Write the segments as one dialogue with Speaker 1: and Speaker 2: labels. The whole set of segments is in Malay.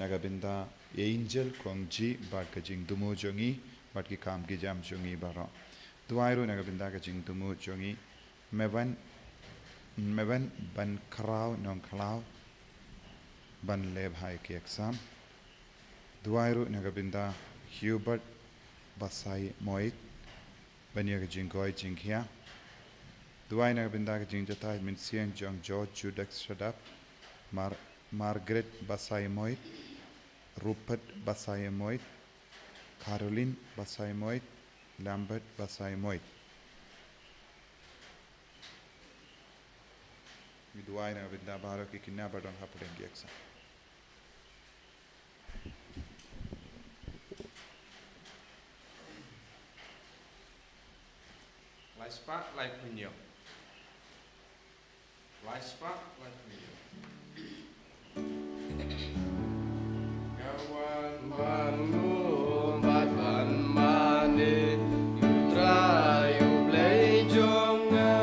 Speaker 1: nagabinda angel kongji bat kajing dumu jongi bat ki kam ki jam jongi baro duairu nagabinda kajing dumu jongi mevan ban krau nong klau ban leb hai ki exam duairu nagabinda Hubert basai moit bania kajing koi jingkhia duai nagabinda kajing jatai min siang jong George Judak Shadap Margaret basai moit Rupert basai moit Caroline basai moit Lambert basai moit duai nagabinda baro ki kinna badon hapden ki exam
Speaker 2: Spark like Pinyo. Why spark like Pinyo? Kawan banmu ban mane yutra yublei jonga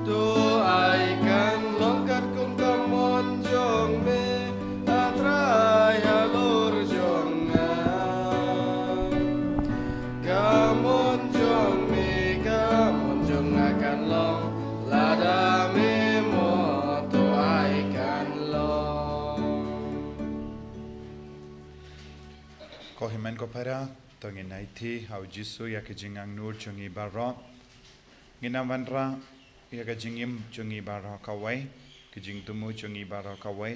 Speaker 2: tu ai kan lokat kum kamon jong me atrai halur jonga kamon akan long lada memo to ai kan long
Speaker 1: ko himan ko para tongin naiti hau jisu ya ke jingang nur chungi baro nginawanra ya ke jingim chungi baro kawai ke jing tumu chungi baro kawai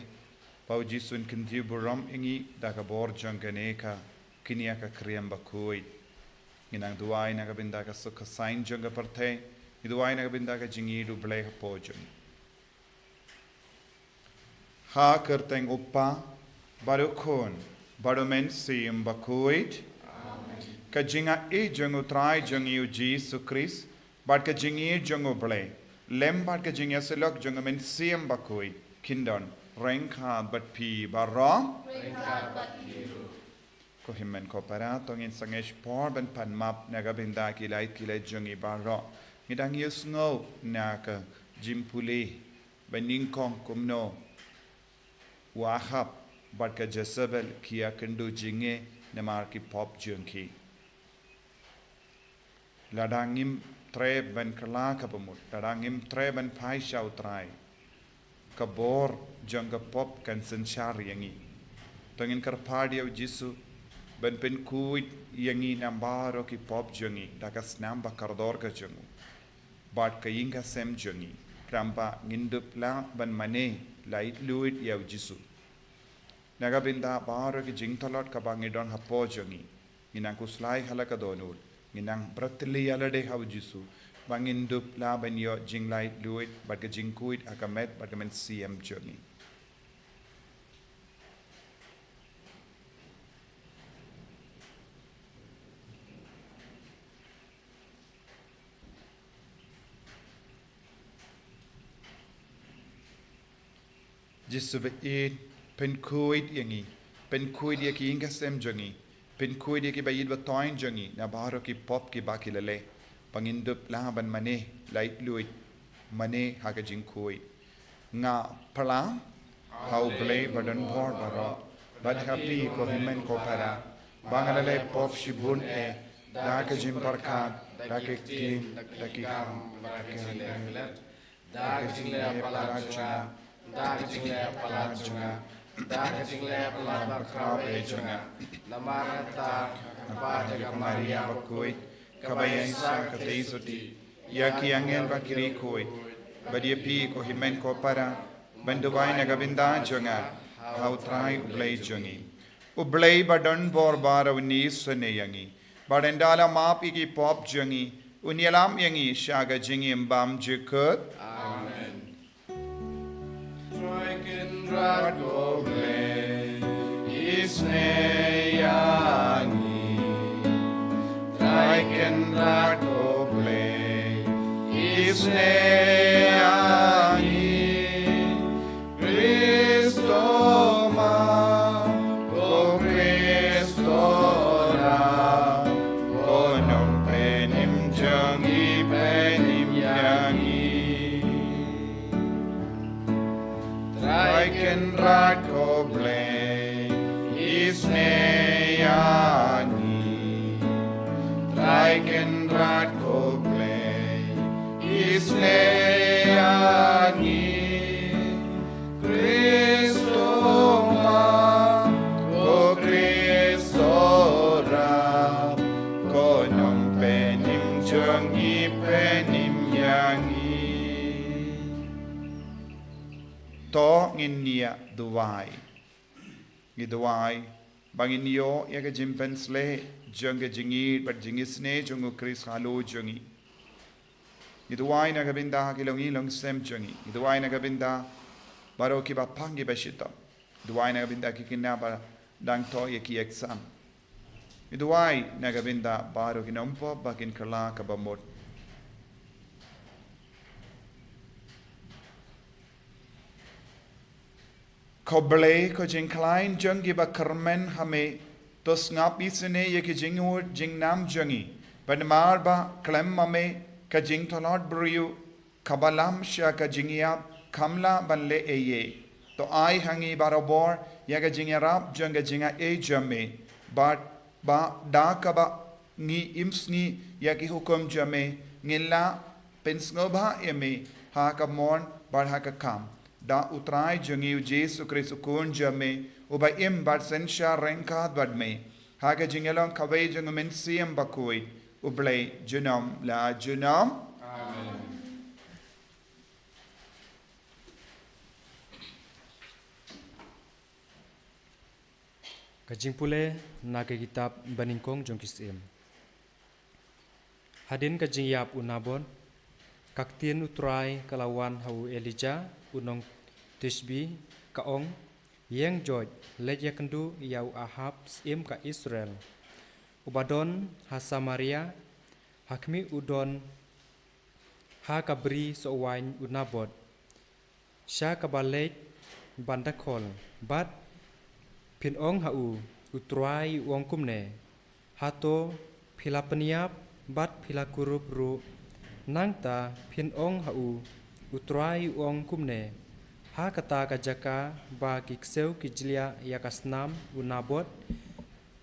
Speaker 1: pau jisun kinti buram ingi daga bor jangane ka kinia ka kriam bakui nginang duai na kabinda ka sukha sain janga parthe duai na kabinda ka jingi du blek pojun ha kerteng uppa barukun barumen sim bakuit ka jinga e jangu trai jangi u Jesus Christ bat ka jingi jangu ble lem bat ka jinga selok jangu men sim bakuit kindon rengkha bat pi barong ko himmen ko para tongin sangesh por ban pan map naga binda kilai jungi baro ngidang yus ngo naka jimpuli baning kong kumno wahab barka Jezebel kia kendu jinge namar ki pop jungki ladangim tre ban kala kapamut ladangim tre ban pai shau trai kabor janga pop kan sanchar yangi tongin karpadi au jisu ban pen kuit yangi nambaro ki pop jungi dakas namba kardor ka jungu bat ka yinga sem jungi kramba ngindup la ban mane lait luit yau jisu naga binda baro ki jingtolot ka bangidon hapo jungi nginang kuslai halaka donul nginang bratli alade hau jisu bangindup la ban yo jinglai luit bat ka jingkuit akamet bat ka men cm jungi Jisu be pen kuit yangi pen kuit ye ki inga sem jangi pen kuit ye ki bayid ba toin jangi na baro ki pop ki baki lele pangindup la ban mane light luit mane haga jing kuit nga pala how blay badan bor baro bad happy ko himen ko para bangalale pop shibun e da ka jim parkat da ke tin da ki kam
Speaker 2: da ke le pala da jingle palajunga da jingle palabakra ejunga namarata napaja
Speaker 1: Maria bakoi kabayensa kateisoti yaki angel bakiri koi badia pi ko himen ko para banduwai nagabinda junga how try ublay jungi ublay badon bor bar uni sune yangi badendala mapi ki pop jungi unyalam yangi shaga jingi mbam jukut
Speaker 2: Goble isne yangi Traiken goble isne yangi Cristo ma go Cristo ra go non penim jangi penim yangi I can rock blei isneani Treiken rat ko blei isneani Kristo ma ko Kristo ra ko nong penim chung i penim yangi to ngin nia duwai ngi duwai bangin yo ya ga jimpens le jung ga jingi but jingisne jungu Chris halo jungi ngi duwai na ga binda ha kilongi long sem jungi ngi duwai na ga binda baro ki ba pangi ba shita duwai na ga binda ki kinna ba dang to ye ki exam ngi duwai na ga binda baro ki nompo bakin kala ka ba mot ko ble ko jing klein jungi ba karmen hame tos ngap isene ye ki jingur jing nam jungi ban mar ba klem mame ka jing tolot briu kabalam sha ka jingia kamla ban le eye to ai hangi barobor ya ga jingarap junga jinga e jame ba da ka ba ngi imsni ya ki hukum jame ngilla pensngoba eme ha ka mon bar ha ka kam da utrai jungi Jesu Kristu kun jame uba im bar sensha renka badme haga jingelon kawai jungu min siem bakui ublay junam la junam amen
Speaker 3: Kajing pule naga kitab baningkong jong kisim hadin kajing yap unabon kaktien utrai kalawan hau Elijah unong Tishbi kaong yang George leja kendu yau Ahab sim ka Israel ubadon ha Samaria hakmi udon ha kabri sowain unabot sha kabalek bandakol bat pin ong hau utrai wong kumne hato philapniap bat philakurup ru nangta pin ong hau utrai wong kumne ha kata kajaka ba kikseu kijlia yakasnam unabot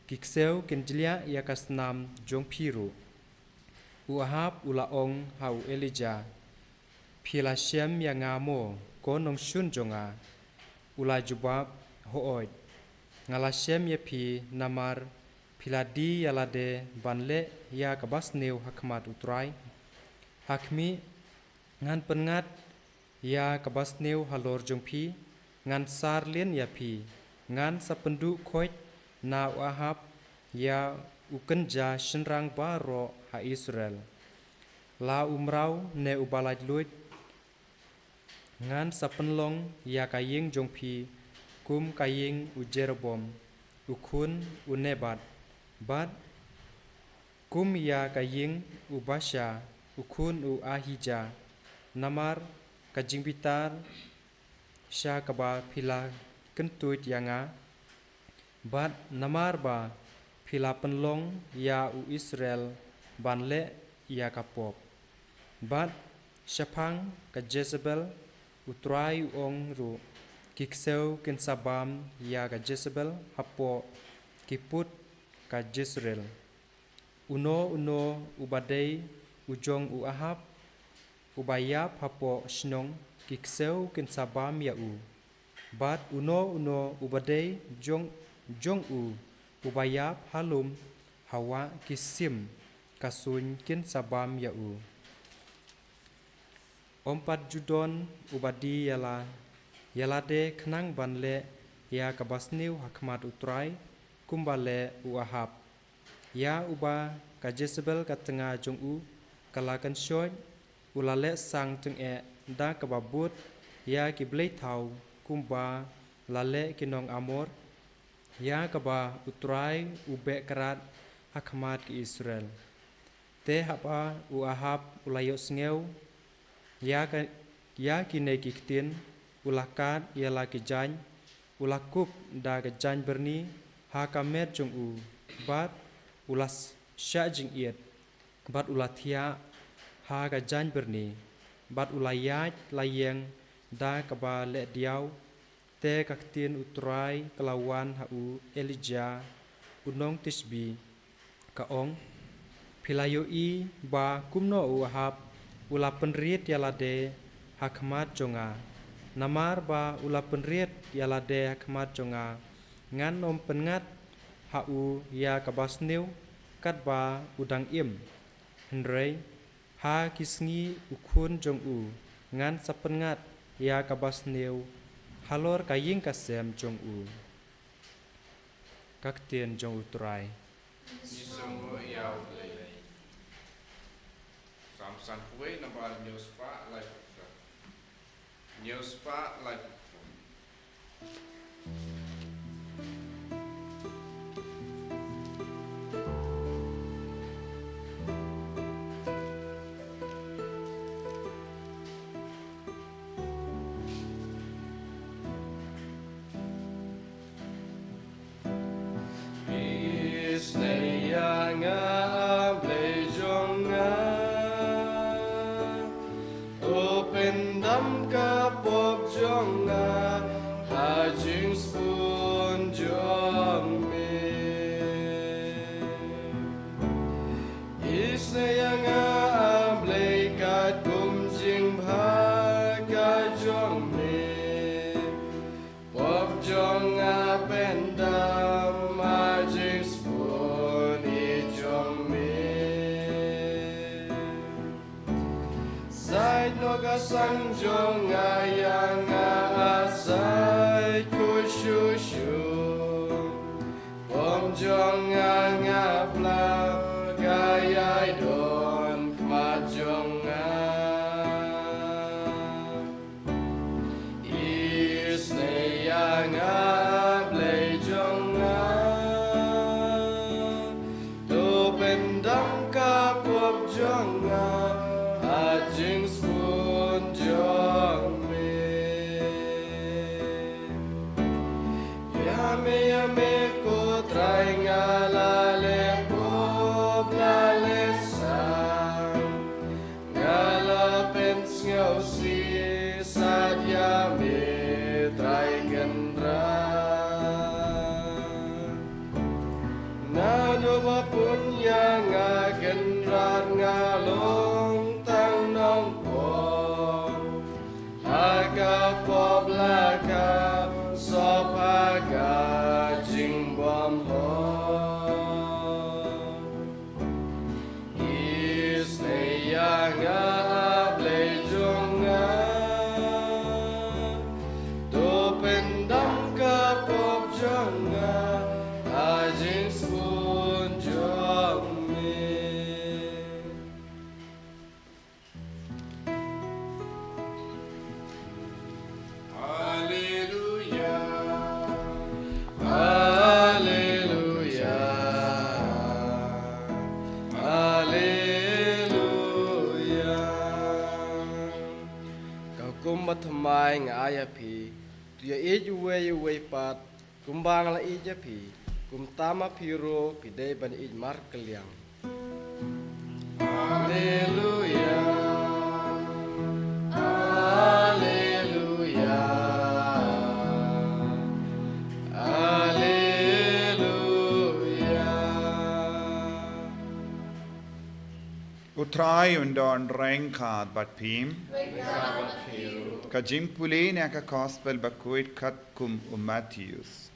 Speaker 3: kikseu kinjlia yakasnam jongpiru uahab ulaong hau Elijah phila shem yangamo konong shun jonga ula jubab hooi ngala shem yapi namar philadi yalade banle ya kabasneu hakmat utrai hakmi ngan pengat ya kabasneu halor jongpi ngan sarlien yapi ngan sapendu khoit na Ahab ya ukenja shenrang baro ha Israel la umrau ne ubalaj luit ngan sapenlong ya kaying jongpi kum kaying ujerbom ukun unebat bat kum ya kaying ubasha ukun u ahija namar kajing bitar sha kaba phila kentuit yanga bat namar ba phila penlong ya u Israel banle ya kapop bat shapang ka Jezebel utrai ong ru kikseu ken sabam ya ka Jezebel hapo kiput ka Jezreel uno ubadei ujong u Ahab ubayap hapo shnong kikseu ken sabam ya u bat uno ubadei jong u ubayap halum hawa kisim kasun ken sabam ya u ompat judon ubadi yalade khnang banle ya kabasniu hakmat utrai kumbale u Ahab ya uba ka Jezebel ka tengah jong u kalakan shoy ulale sang tung e da kababut ya kiblei thau kumba lale kinong amor ya kaba utrai ube karat hakmat ki Israel te haba u Ahab ulayo sngew ya kine kiktin ulakat ya laki jany ulakup da ke jany berni ha kamet jong u bat ulas sha jing iet bat ulathia ha ka jany berni bat ulayat layeng da kaba le diaw te kaktien utrai kelawan hau Elijah unong tisbi kaong pilayoi ba kumno Ahab ula penriet yalade hakmat jonga namar ba ula penriet yalade hakmat jonga ngan om pengat hau ya kabasneu kat ba udang im hendrei ha kisngi ukun jong u ngan sapengat ya kabasneu halor kaying kasem jong u kaktien jong utrai
Speaker 4: Nisongo yau le. Samsan kuwe nambal nyospa like nyospa like sanjong ayang asai kushushu pom jong ngapla gayai don kmajong isne yang ablei jong do pendam kapop jong ajing Yame ko try ngalale pop lalesan ngalapens ngaw si sad yame try gendra nado mapunya ngagendrar ngalong tang nong pop aga pop laka sopaga jing bom ho isne yang ablei jonga do pendam ka pop jonga ajing spun jomi Thmai ngaya phi tuya ejuwe pat kumbang la eja phi kumtama phiro pide ban ej mar kelyang Haleluya Haleluya Haleluya
Speaker 2: Utrai undon rengkat bat pim ka jimpule ne ka gospel bakuit kat kum Matthews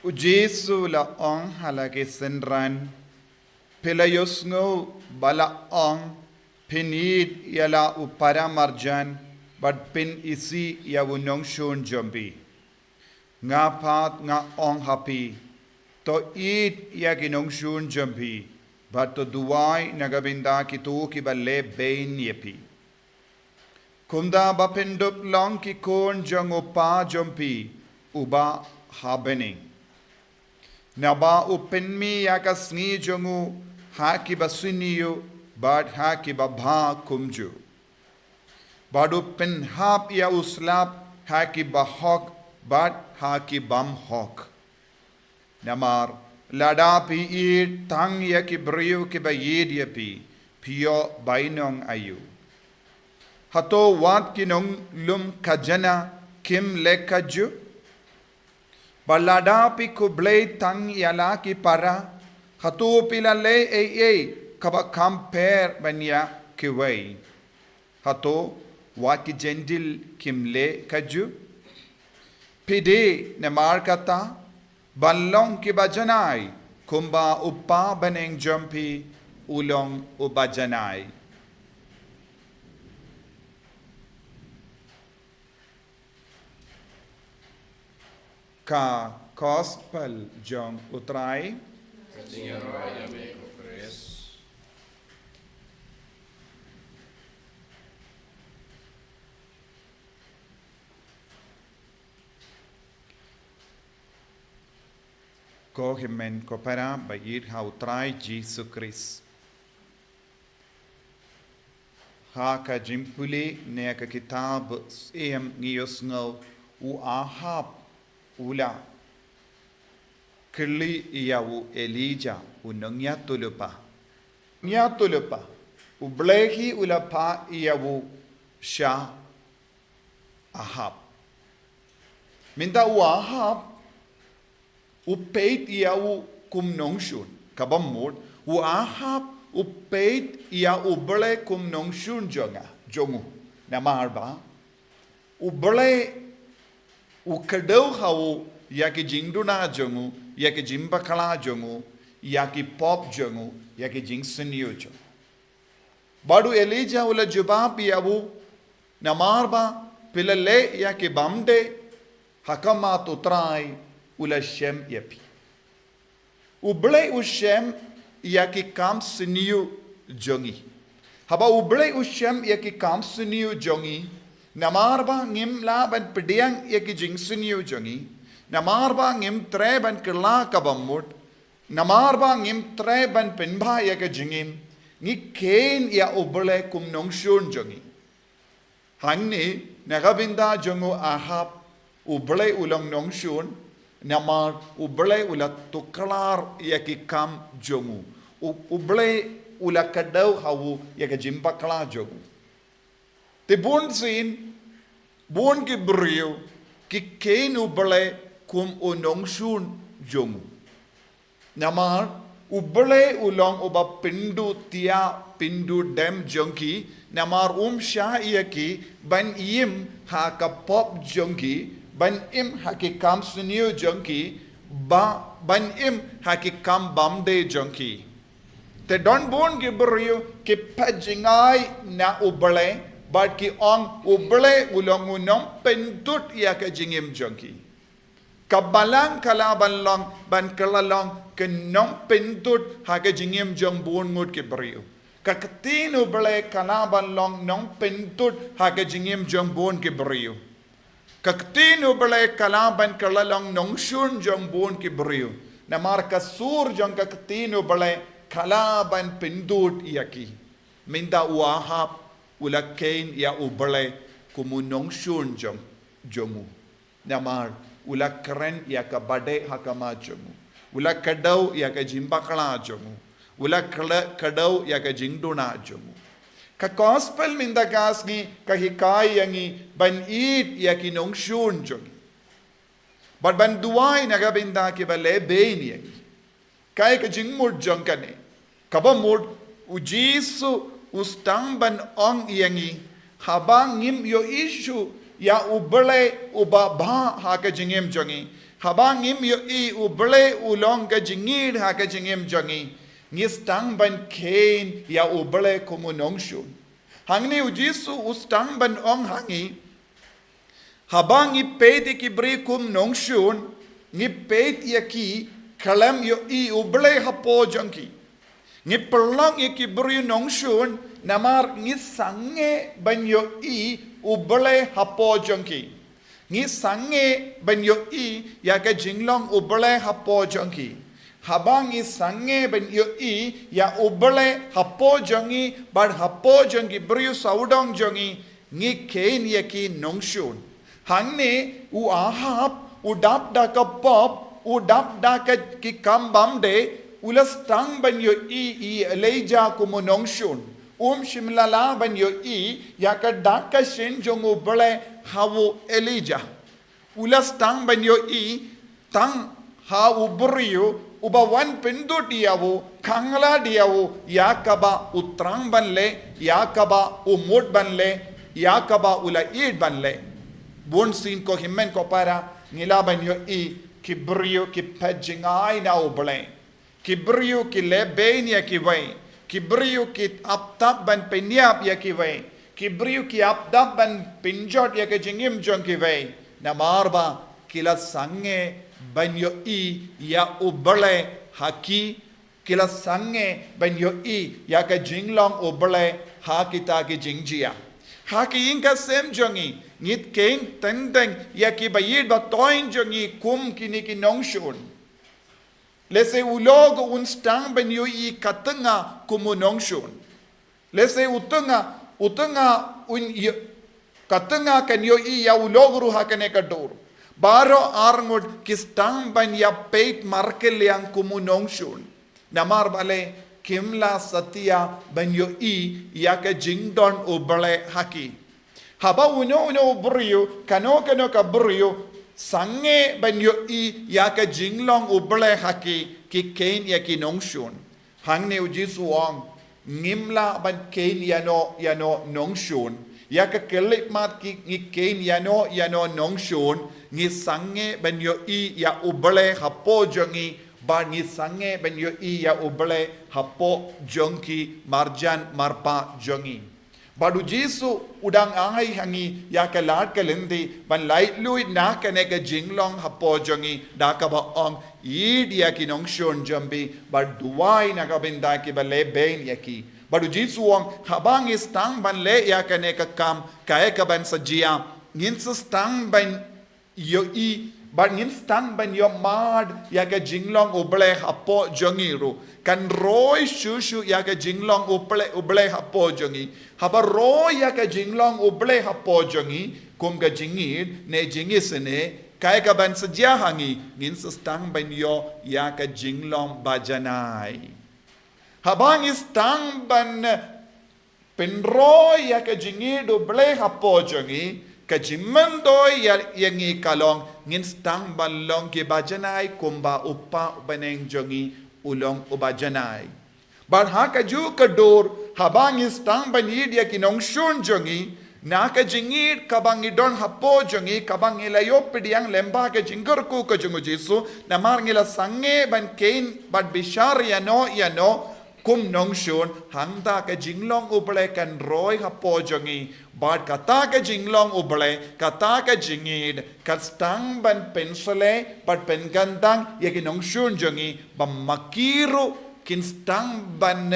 Speaker 2: u Jesu la ong halage senran pelayos ngo bala ong pinid yala u paramarjan bat pin isi ya unong shon jombi nga pat nga ong happy to eat ya ginong shon jombi but to duwai nagabinda ki tu ki balle bein yepi kumda bapendup long ki kon jong upa jompi uba habening naba upenmi yakasni jongu haki basuniyo bad haki babha kumju badu pen hap ya uslap haki bahok bad haki bam hok namar lada pi it tang ya ki brio ki bayed ya pi pio bainong ayu hato wat kinong lum kajana kim le kaju balada pi kublay tang yala ki para hato pilale ei kaba kamper banya kiway hato wat ki jendil kim le kaju pide ne markata balong ki bajanai kumba upa baneng jumpi ulong ubajanai ka gospel jong utrai ko himen ko para bayit ha utrai Jesus Christ ha ka jimpuli ne ka kitab em ngiyos ngaw u ahab ula kili iyawu Elija unangya tulupa ublehi ulapa iyawu sha ahab minta u ahab upeit iyawu kumnongshun kabamud u ahab upeit iya uble kumnongshun jongu namarba uble ukadau hawu yaki jingduna jongu yaki jimbakala jongu yaki pop jongu yaki jingsenyo jongu badu Elija ula jubab yawu namarba pilale yaki bamde hakamat utrai ula shem yapi uble ushem yaki kam senyo jongi haba uble ushem yaki kam senyo jongi namarba ngim la ban pediang yaki jingsenyo jongi namarba ngim tre ban kala kabamut namarba ngim tre ban penba yaka jingim ngi ken ya ubule kum nongshun jongi hangni nagabinda jongu ahab ubule ulong nongshun namar ubule ula tuklar yaki kam jongu ubule ula kadau hawu yaka jimbakla jongu te bon sin bon ki brio ki ken ubule kum unongshun jongu namar ubule ulong uba pindu tia pindu dem jonki namar sha yaki ban im ha ka pop jonki ban im ha ki kam sunio jonki ban im ha ki kam bamde jonki te don bon ki brio ki pajingai na ubule but ki on ubule ulong unong pentut yaka jingim jonki kabalang kalaban long ban kalalong kenong pentut haga jingim jong buon ngut ke brio kakatin ubale kalaban long nong pentut haga jingim jong buon ke brio kakatin ubale kalaban kalalong nong shun jong buon ke brio namar kasur jong kakatin ubale kalaban pentut yaki minda uahap ulakain ya ubale kumunong shun jong jongu namar ula keren ya ka bade hakama jongu ula kadau ya ka jimbakala jongu ula kadau ya ka jingduna jongu ka gospel minda gasni ka hikai yangi ban eat ya ki nongshun jongi but ban duai naga binda ki bale bein yangi kai ka jingmud jongkane kabamud ujisu ustang ban ong yangi habang ngim yo issue ya ubale ubaba haka jingim jongi habang im yo I ubale ulong ka jingid haka jingim jongi ngistang ban kain ya ubale kumunongshun hangni ujisu ustang ban ong hangi habang I peti ki bri kum nongshun ngi pet yaki kalam yo I ubale hapo jongi ngi perlang yaki bri nongshun namar ngi sange ban yo I ubale hapo jonki ngi sange ban yo I yaka jinglong ubale hapo jonki habang ngi sange ban yo I ya ubale hapo jongi but hapo jonki brio saudong jongi ngi kain yaki nongshun hangne u ahap u dap da ka pop u dap da ka ki kam bamde ulas tang ban yo I Elija kumo nongshun shimla la ban yo ya ka daka shin jong ubale hawo Elijah ulas tang ban yo tang ha ubrio uba wan pendu diawo kangla diawo yakaba utrang banle yakaba umut banle yakaba ula banle bon sin ko himmen ko para ngila ban yo kibrio ki pajingai na ubale kibrio ki lebein ya ki vai kibrio ki aptap ban penyap ya ki vai kibrio ki aptap ban pinjot ya ke jingim jong ki vai na marba kila sange ban yo ya ubale haki kila sange ban yo ya ka jinglong ubale ha kita ki jingjia ha ki inka sem jongi ngit kein tendeng ya ki bayid ba toin jongi kum kini ki nongshun lese ulogo un stang ban yo katanga kumu nongshun lese utunga un katanga kan yo ya ulogru ha kane ka dor baro arngod kistang ban ya peit markel yang kumu nongshun namar bale kimla satya ban yo ya ka jingdon ubale haki haba uno brio kano ka brio sange ban yo ya ka jinglong ubale haki ki kein ya ki nongshun hangne ujisu wang ngimla ban kein yano nongshun ya ka kelit mat ki ngi kein yano nongshun ngi sange ban yo ya ubale hapo jongi ba ngi sange ban yo ya ubale hapo jonki marjan marpa jongi badu jisu udang angai hangi ya ka lat ka lendi ban light lui na ka ne ka jinglong hapo jongi da ka ba ong dia ki nongshun jambi ba duwai na ka binda ki ba le bein ya ki badu jisu wong habang istang ban le ya ka ne ka kam ka e ka ban sajia ngin stang ban yo but ngin stang ban yo mad ya ka jinglong uble hapo jongi ru kan roy shushu ya ka jinglong uble hapo jongi haba roy ya ka jinglong uble hapo jongi kum ka jingid ne jingisene kai ka ban sajia hangi ngin stang ban yo ya ka jinglong bajanai habang istang ban penroy ya ka jingid uble hapo jongi kajimandoi yangi kalong ngin stang balong ki bajanai kumba upa baneng jongi ulong ubajanai bar ha kaju kador habang stang banid ya kinong shun jongi na ka jingid kabang idon hapo jongi kabang ilayo pidiang lemba ka jingur ku ka jungu jisu na mar ngila sange ban kein bad bishar yano kum nong shun hangda ka jinglong ubale kan roy hapo jongi bad kata ka jinglong ubale kata ka jingid kastang ban pensole bad pengandang ya ki nong shun jongi bam makiru kinstang ban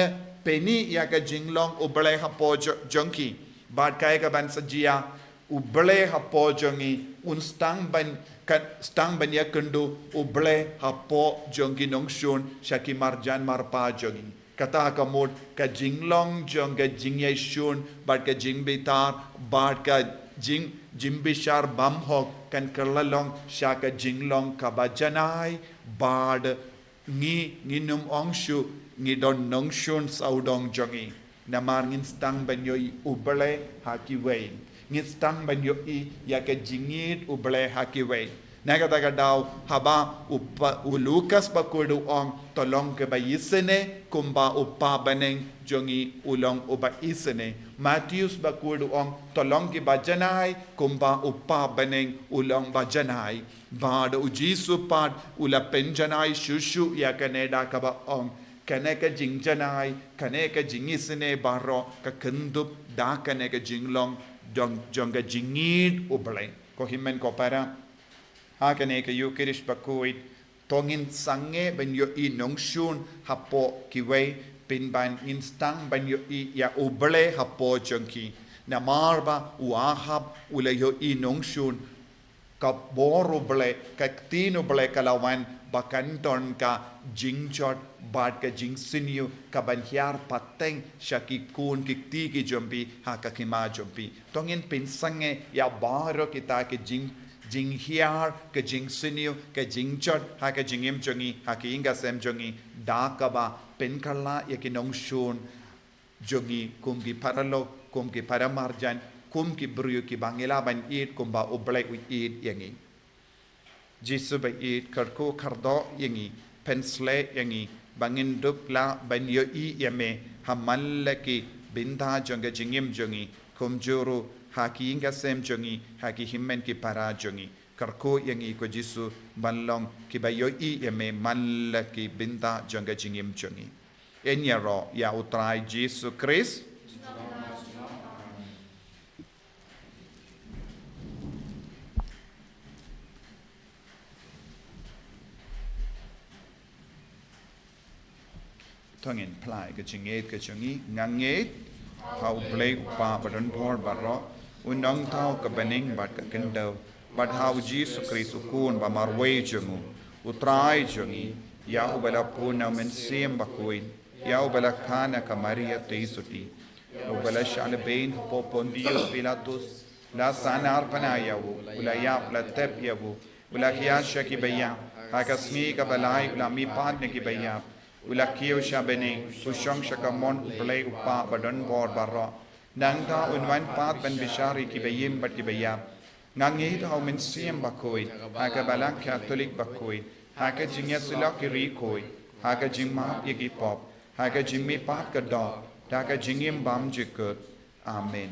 Speaker 2: peni ya ka jinglong ubale hapo jongi bad kai ka ban sajia ubale hapo jongi un stang ban ya kundu ubale hapo jongi nong shun shaki marjan marpa jongi kata kamud ka jinglong jong ka jingyai shun bad ka jingbitar bad ka jimbishar bam hok kan kerlalong sha ka jinglong ka bajanai bad nginum ongshu ngidon nongshun saudong jongi namar ngin stang banyoy ubale hakiway ngin stang banyoy ya ka jingid ubale hakiway Nagataga daw haba ulukas bakudu ong tolong ke bayisene kumba upa baneng jongi ulong uba isene Matthews bakudu ong tolong ke bajanai kumba upa baneng ulong bajanai bad ujisu pad ula penjanai shushu ya kaneda kaba ong kaneka jingjanai kaneka jingisene baro ka kendup da kaneka jinglong jonga jingid ubale ko himen ko para Hakane ka Eucharist bakuit tongin sange ban yo nongshun hapo kiway pinban instang ban yo ya ubale hapo chunki na marba uahab ula yo nongshun ka bor ubale ka tin ubale kalawan bakanton ka jingchot bad ka jingsinyu ka banhyar pateng shaki kun kikti ki jompi hakakima jompi tongin pinsange ya baro kita ke jing hiar ke jing siniu ke jing chot ha ke jingim chongi ha ki inga sem chongi da kaba penkala ya ki nong shun
Speaker 1: jongi kum ki paralo kum ki paramarjan kum ki brio ki bangela ban it kum ba oblek with it yangi jisu ba it karko kardo yangi pensle yangi bangin dup la ban yo i yame hamallaki binda jonga jingim jongi kum juru haki inga sem jongi haki himmen ki para jongi karko yangi ko jisu banlong ki ba yo i yame mallaki binda jonga jingim jongi enya ro ya utrai jisu Christ thangin plai ke chinget ke chungi nganget how play pa badan por barro unong tau ke bening bat ke kendo but how Jesus Christ ukun ba marway chungu utrai chungi ya ubala puna men sim bakuin ya ubala kana ka Maria teisuti ubala shale bain popon Dios Pilatus la sanar panayawu ula ya platep yawu ula hiasha ki bayam hakasmi ka balai ula mi padne ki bayam ula kio shabene ushong shakamon play upa badan bor barro nangta unwan pat ben bishari ki bayim bat ki bayam ngangi ta men sim bakoi haka balang katolik bakoi haka jingya silak ki ri koi haka jingma yeki pop haka jingmi pat ka dog haka jingim bam jikut amen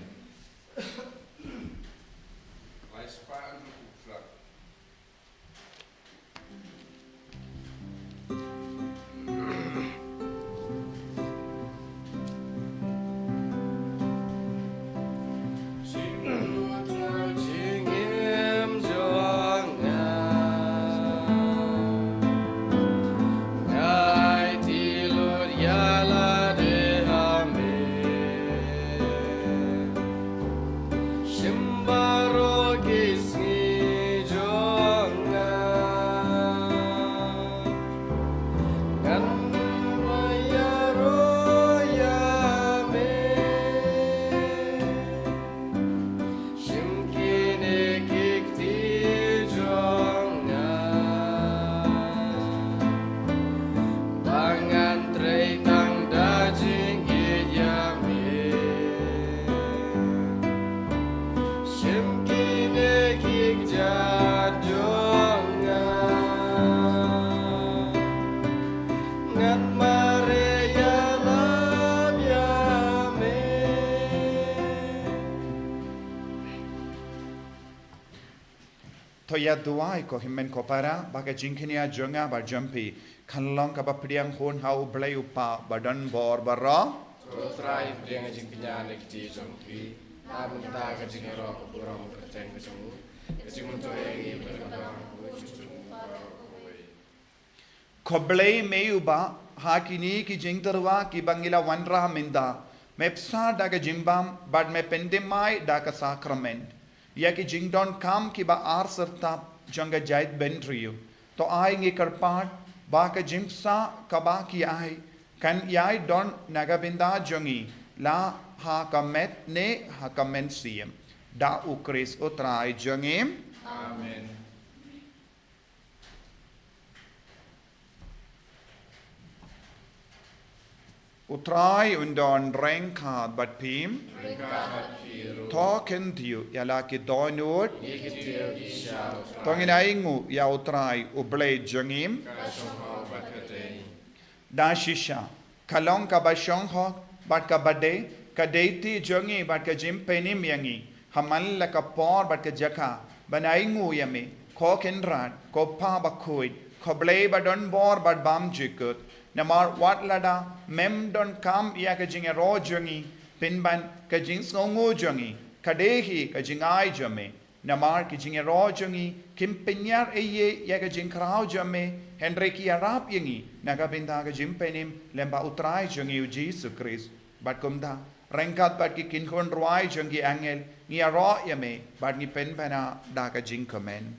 Speaker 1: Toya duai ko himmen ko para baga jingkenia jonga bar jampi kanlong ka bapriang hon hau blai upa badan bor barra
Speaker 4: Trai priang jingkenia nekti jongpi amun ta ka jingero ko burang kerten ke jongu jingun toyegi berkabang
Speaker 1: ko blai meuba hakini ki jingterwa ki bangila wanra minda mepsa daga jimbam bad me pendemai daga sacrament या कि जिंगडॉन काम की बा आर सरता जंग जायत बन रही तो आएंगे करपाट बा का जिम्सा कबा की आए कन याई डॉन नगबिंदा जंगी ला हा कमेट ने हा कमेंट सीएम डा उक्रिस उतराय जंगेम आमेन utrai undon rengkat bat pim token tiu yala ki donut tongin aingu ya utrai ublay jangim da shisha kalong ka bashong hok bat ka bade ka deiti jangi bat ka jim penim yangi hamal la ka por bat ka jaka banaingu yame ko kenrat ko pa bakuit ko blay badon bor bat bam jikut namar wat lada mem don kam ya ka jinga ro jangi pinban ka jing sngongu jangi kadehi ka jingai jame namar ki jinga ro jangi kim penyar eye ya ka jing krau jame henry ki arab yangi naga binda ka jim penim lemba utrai jangi Jesus Christ bat kumda rengkat bat ki kin kon roi jangi angel ni ro yame bat ni pen bana da ka jing komen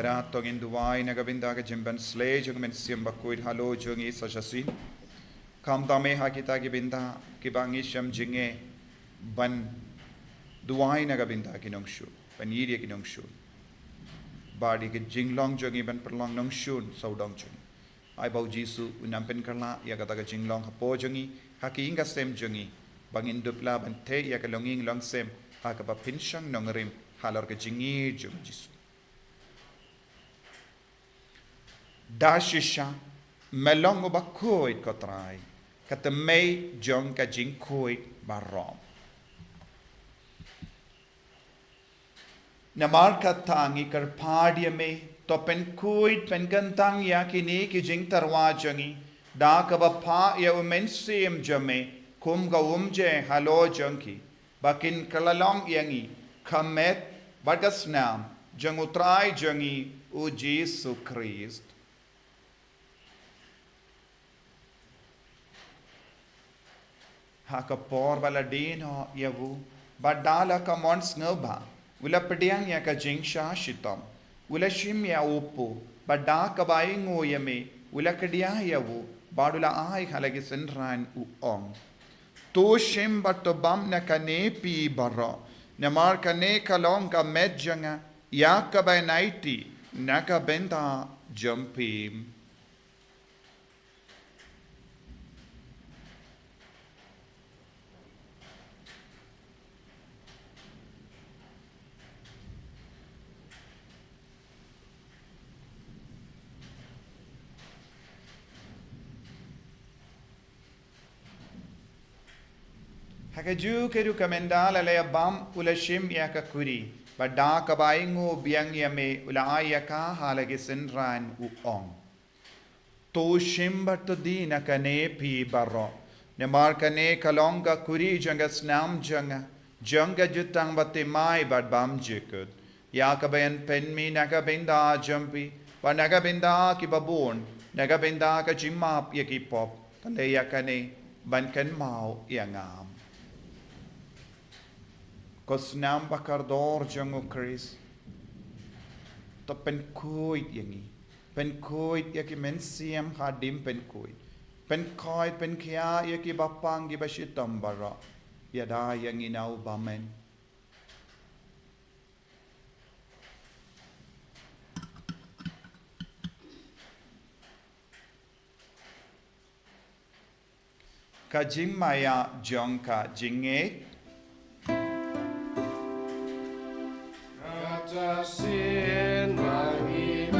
Speaker 1: Berat tongin duwai nagabinda ka jimban slay jung men siam bakuid halo jung isa jasin. Kam dame ha kita gibinda kibangi syam jinge ban duwai nagabinda kinong shu. Ban yiri kinong shu. Badi ke jinglong jungi ban perlong nong shun saudong jungi. Ai bau Jisu unampen karla ya kata ke jinglong hapo jungi haki inga sem jungi. Bangin dupla ban te ya ke longing long sem haka ba pinsyang nongerim halar ke jingi jung Jisu. Dashisha melong ba koit kotrai kata mei jong ka jing koit barom. Namar katangi kar padia me to pen koit pen gantang ya kini ki jing tarwa jangi da ka ba pa ya umen sim jame kum ga umje halo jangki bakin kalalong yangi kamet bagasnam jang utrai jangi u Jesu Christ. Haka por bala dino yavu badala ka mons ngoba ula pediang ya ka jingsha shitam ula shim ya upu badda ka bai ngoyame ula kedia yavu badula ai halagi senran u ong to shim batto bam na kane pi barra namar kane kalong ka medjanga ya ka bai naiti naka benda jumpim. Hakaju keru kamendala le bam ulashim ya kakuri badda kabaingo biang yame ulaya ka halage senran u ong to shimbat dina kane pi barro ne mar kane kalonga kuri janga snam janga jutang batte mai bad bam jikut ya kabayan penmi naga benda jampi wa naga benda ki babon naga benda ka jimap ya ki pop tande ya kane ban kan mau ya ngam. Kosnam bakardor jango Chris. To pen kuit yangi. Pen kuit yaki mensiam hadim pen kuit. Pen koit pen kia yaki bapang gibashitam bara. Yada yangi nau bamen. Kajimaya jongka jinge.
Speaker 4: Sin mangi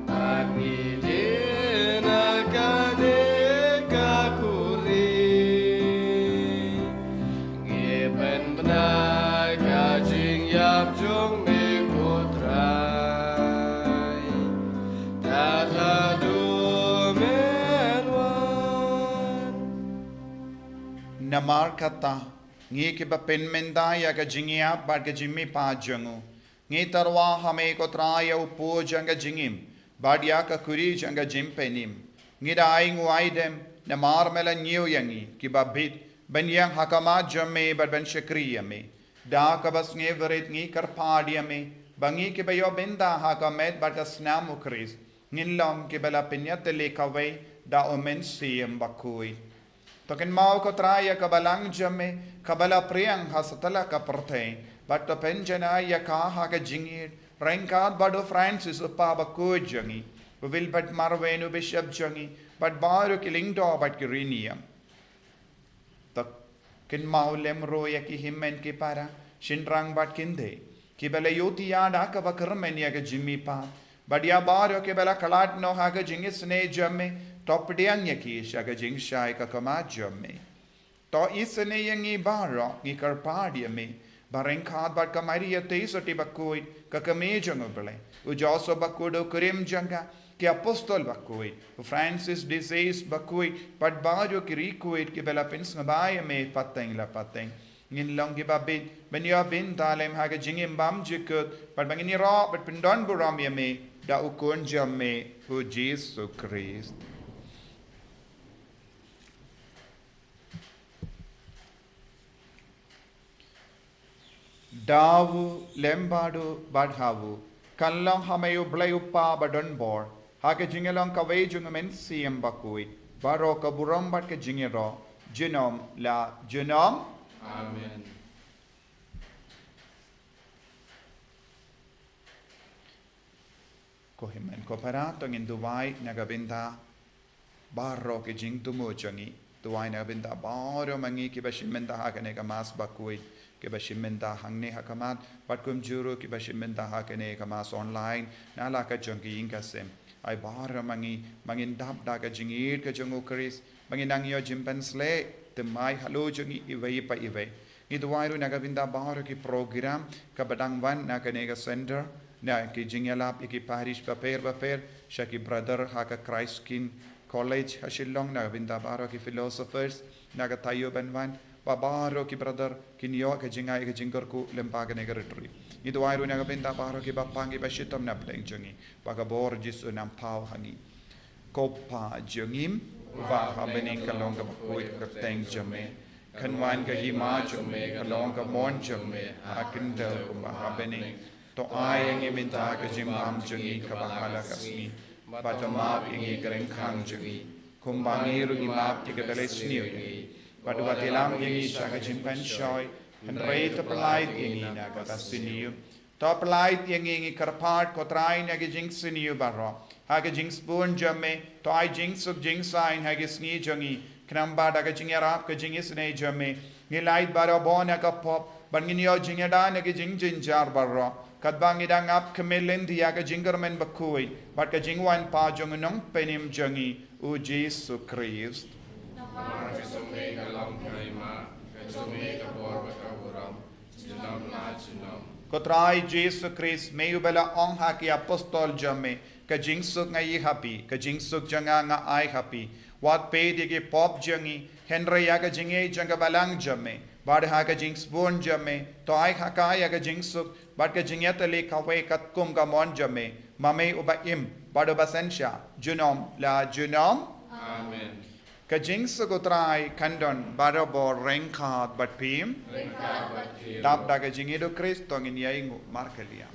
Speaker 4: Agni dina kane kakuri Ngipen benai kajing yap jong me kutrai Tata du menwan
Speaker 1: Namar kata ngi ke ba pen menda ya ka jingia bad ka jimmi pa jangu ngi tarwa hame ko traya upo janga jingim bad ya ka kuri janga jim penim ngi dai nguai dem namar mela nyu yangi ki ba bit ben yang hakama jamme bad ben shakriya me da ka bas ngi verit ngi kar padia me bangi ke ba yo benda hakamet bad ka snam ukris ngin lom ke bela pinyat le kawai da omen siem bakui Token mau ko traya kabalang jamme kabala priang hasatala ka pertei but to penjana ya ka ha ka jingir rankad bado Francis upa ba ko jangi will but marvenu bishop jangi but baru killing do but kirinium to kin mau lemro ya ki himmen ki para shinrang bat kinde ki bela yoti ya da ka ba kermen ya ka jimmi pa but ya baru ke bela kalat no ha ka jingis ne jamme top diang yaki shaga jing shai ka kama jamme to isne yangi baro ngi karpadia me bareng khad bat kamari ya te soti bakoi ka kame jangobele u joso bakudo kurim janga ki apostol bakoi Francis disease bakoi but bajo ki rikuit ki bela pins ngabai me pateng la pateng ngin long ki babin ben ya bin talem ha ga jingim bam jikut but bangini ro but pindon buram ya me da ukon jamme u Jesus Christ.
Speaker 2: dawu lembadu badhawu kanlang hamayu blayupa badon bor hake jingelong kaway jungamen siyam bakui baro kaburam bat ke jingero jinom la jinom
Speaker 4: Amen.
Speaker 2: kohimen kopara tongin duwai nagabinda baro ke jing tumu changi duwai nagabinda baro mangi ki bashimenda hakane ka mas bakui ki bashimenda hangne hakamat patkum juru ki bashimenda hakane ka mas online nala ka changi inga sem ai baro mangi mangin dap da ka jingir ka jangu kris mangin angyo jimpensle temai halo changi iwai pa iwai ni duwai ru nagabinda baro ki program ka badangwan nakane ka center na ki jingalap iki parish paper shaki brother haka Christ King College hashilong na binda baro ki philosophers naga tayo banwan babaro ki brother kinyo ka jingai ka jingkar ku lempaga ne retreat itu airu naga binda baro ki bapangi bashitam na pleng jungi baga bor jisu nam pau hangi kopa jungim ba habening kalong ka bakoi ka teng jame kanwan ka hima jame kalong ka mon jame akinda ba habening to ayang iminta ka jimam jungi ka bahala kasmi batamap ingi kereng khang jungi kumbangiru imap tiga beles niu ingi badu batilam ingi saka jimpan shoy henrei to pelait ingi naga kasiniu to pelait ingi karpat kotrai naga jing siniu barro haga jing spoon jamme to ai jing sub jing sign haga sni jungi knamba daga jingarap ka jing isne jamme ngilait baro bona ka pop banginyo jingada naga jing jinjar barro kadbang idang ap kemelin dia ka jingermen bakui bat ka jingwan pa jongunong penim jangi u Jesu Christ kotrai Jesu Christ meyu bela ong haki apostol jame ka jingsuk ngai happy ka jingsuk janga nga ai happy wat pe dige pop jangi henry ya ka jinge janga balang jame bad ha ka jings bon jame to ai haka ya ka jingsuk bad ka jingyatali kawe kat kum ka mon jame mame uba im bad uba sensha junom la junom
Speaker 4: Amen.
Speaker 2: ka jingsuk utrai kandon bado bo rengkat bat pim tap da ka jingido Kristo ngin yai markelia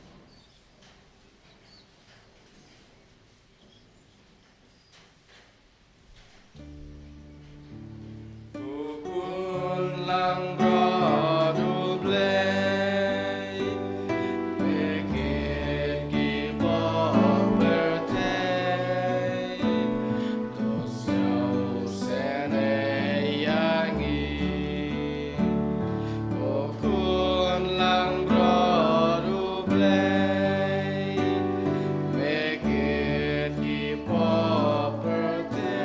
Speaker 4: Lang bradu blay Pekit ki poverty Dos yau sene yangi Kukun lang bradu blay Pekit ki poverty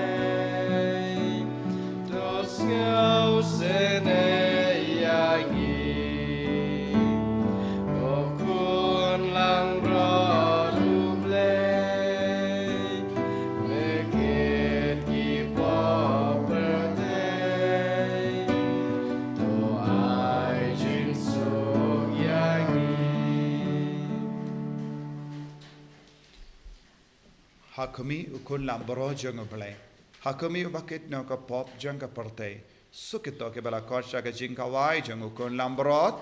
Speaker 4: Dos yau sene yangi Kukun lang bradu blay Mekit ki poverty To ai jinsuk yangi
Speaker 2: hakumi ukun lambro jang blai hakumi ubakit no ka pop jang ka parte sukito ke bala korsha ka jing kawai jang ukun lambrot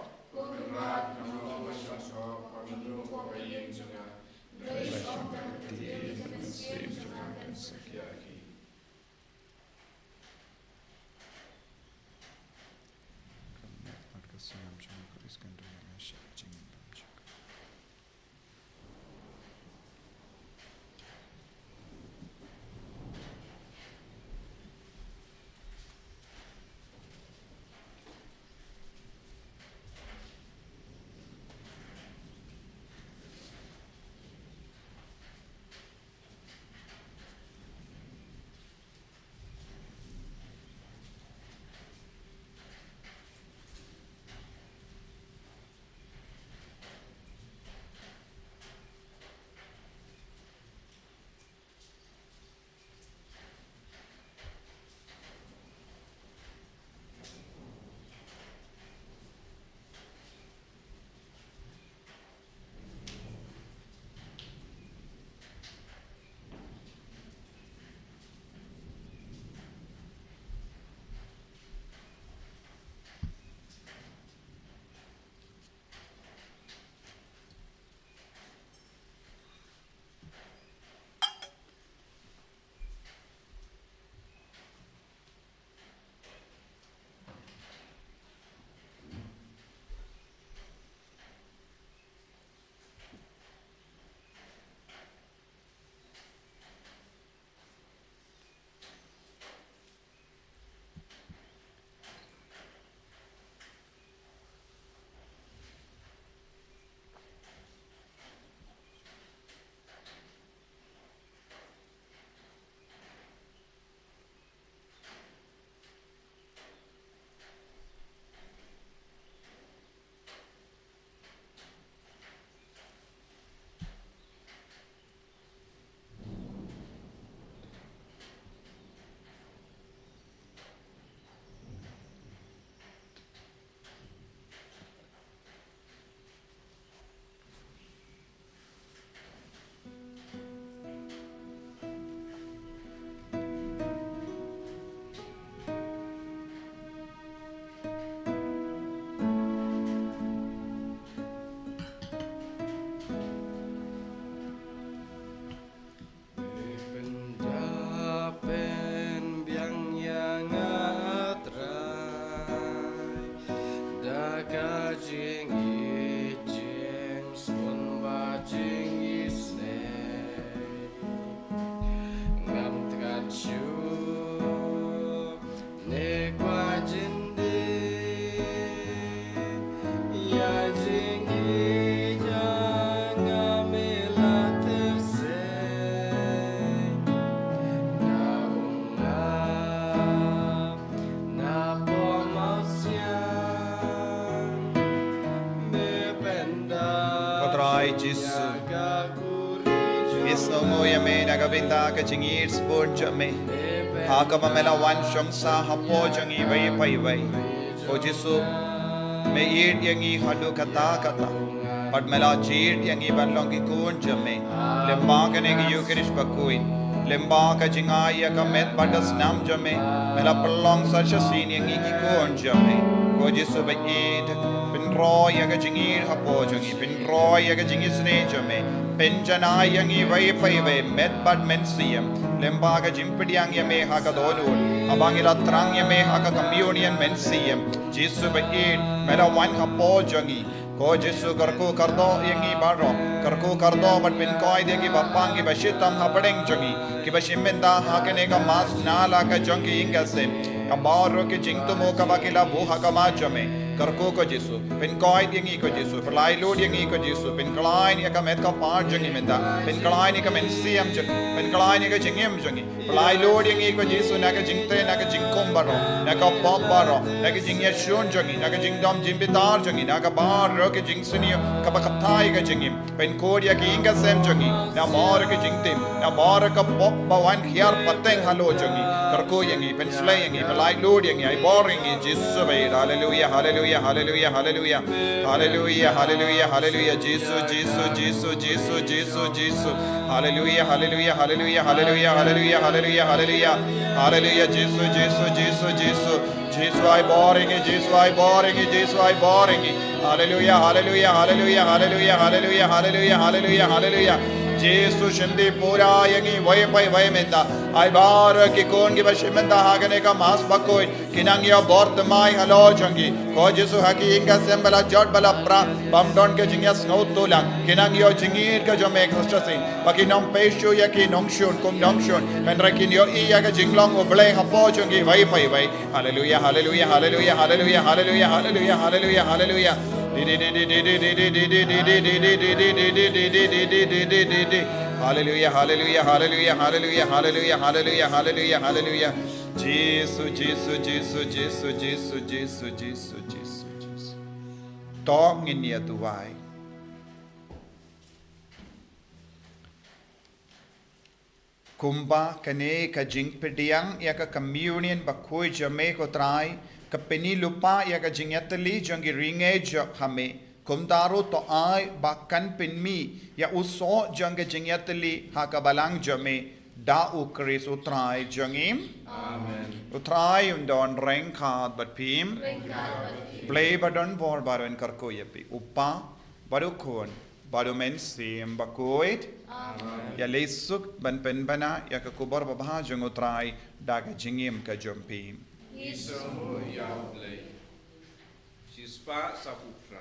Speaker 2: songo ya me nagabinda ka jingir sport jame haka mamela wan shong sa hapo jangi vai pai vai ko jisu me eat yangi hadu kata kata but mela jeet yangi balong ki kun jame lemba kane ki yukirish pakuin lemba ka jingaya ka met badas nam jame mela pelong sa sin yangi ki kun jame ko jisu ba eat pin roy ya ka jingir hapo jangi pin roy ya ka jingir sne jame penjana yangi vai pai vai met bad men siem lemba ka jimpediang ya me ha ka dolul abangila trang ya me ha ka communion men siem jisu ba eat mela wan hapo jangi ko jisu karko kardo yangi baro karko kardo but pin koi de ki bapangi bashitam hapadeng jangi ki bashimenda ha kane ka mas nala ka jangi inga sem abaro ki jingtumo ka bakila buha ka majame karko ko jisu pin koi yangi ko jisu pelai lod yangi ko jisu pin kalai ni ka met ka par jangi menda pin kalai ni ka men siam jangi pin kalai ni ka jingem jangi pelai lod yangi ko jisu na ka jingte na ka jingkom baro na ka pop baro na ka jingya shon jangi na ka jingdom jimbitar jangi na ka bar ro ke jingsuniyo ka bakatai ka jingim pen kodia ki inga sem jangi na mar ke jingtim na mar ka pop bawan hiar pateng halo jangi karko yangi pen slay yangi pelai lod yangi ai boring yangi jisu be hallelujah hallelujah hallelujah hallelujah hallelujah hallelujah hallelujah jisu jisu jisu jisu jisu jisu hallelujah hallelujah hallelujah hallelujah hallelujah hallelujah hallelujah hallelujah jisu jisu jisu jisu jisu ai boring jisu ai boring jisu ai boring hallelujah hallelujah hallelujah hallelujah hallelujah hallelujah hallelujah hallelujah jisu shindi pura yangi vai pai vai menda ai bar ki kon ki bashimenda hagane ka mas bakoi kinang yo bort mai halo jangi ko jisu haki inga sembala jot bala pra bam don ke jingya snow tola kinang yo jingir ka jo mek hostasin baki nom peshu ya ki nongshun kum nongshun men rakin yo I ya ka jinglong oble hapo jangi vai pai vai hallelujah hallelujah hallelujah hallelujah hallelujah hallelujah hallelujah hallelujah hallelujah hallelujah hallelujah hallelujah hallelujah hallelujah hallelujah hallelujah Jesus Jesus Jesus Jesus Jesus Jesus Jesus Jesus tong in ya tuwai kumba kane ka jingpediang ya ka communion bakoi jame ko trai kapeni lupa ya ka jingyatali jangi ringe hame kumdaro to ai bakan penmi ya uso jang jingyatali ha ka balang jame da ukris utrai jangim amen utrai undon reng khat bat phim play badon bor baron karko yapi upa barukhon barumen sim bakoit ya lesuk ban pen bana ya ka kubar babha jang utrai da ka jingim ka jompim
Speaker 5: Isomo Yahweh, Shispa Saputra.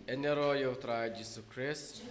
Speaker 4: Enero yo try Jesus Christ.